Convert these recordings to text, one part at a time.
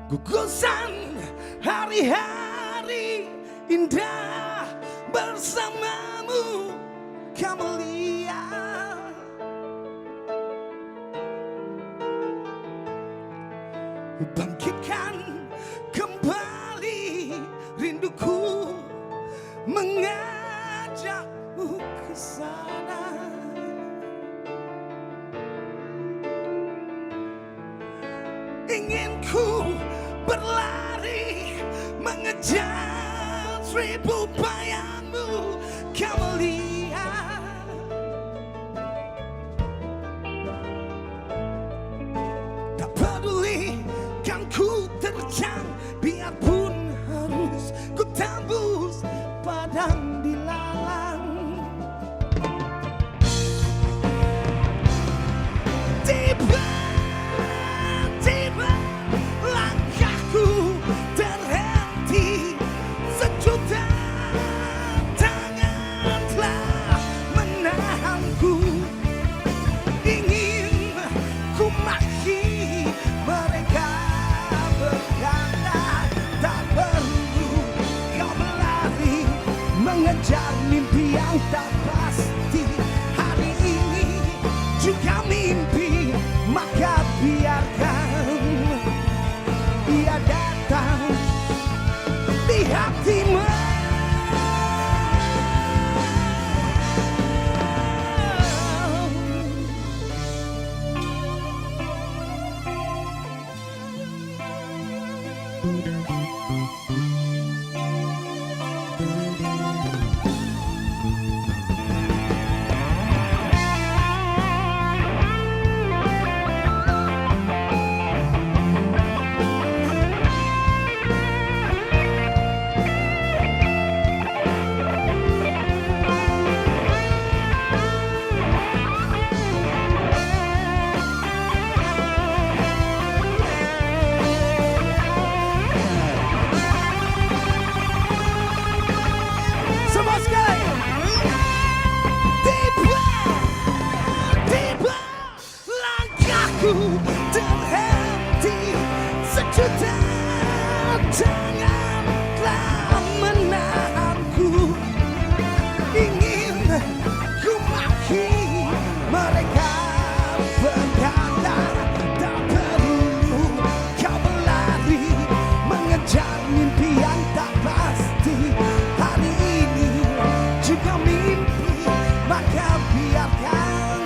Gugusan hari-hari indah bersamamu, Camelia. Bangkitkan kembali rinduku, mengajakmu ke sana. Ingin ku berlari mengejar seribu bayangmu, Camelia. Tak peduli kan ku terjang, biarpun harus ku tembus padang dilalang. Tiba-tiba langkahku terhenti, sejuta tangan telah menahanku. Ingin ku maki mereka berkata, tak perlu kau berlari mengejar mimpi yang tak pasti. Hari ini juga mimpi, maka biarkan ia datang di hatimu. Semua sekali. Tiba-tiba langkahku terhenti, sejuta tangan telah menahanku. Ingin ku maki mereka berkata, tak perlu kau berlari mengejar mimpi yang tak pasti. Hari ini juga mimpi, maka biarkan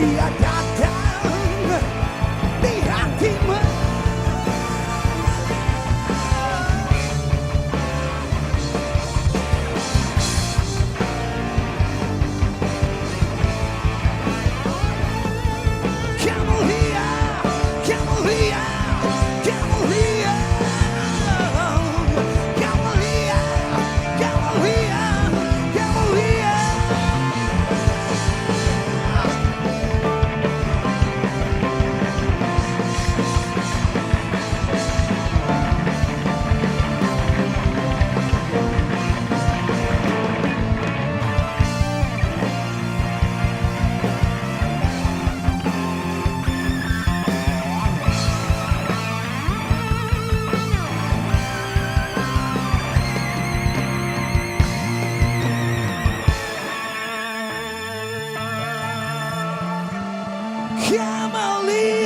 ia datang di hatimu. Camelia, Camelia, Camelia, Camelia, Camelia, Camelia. Camelia.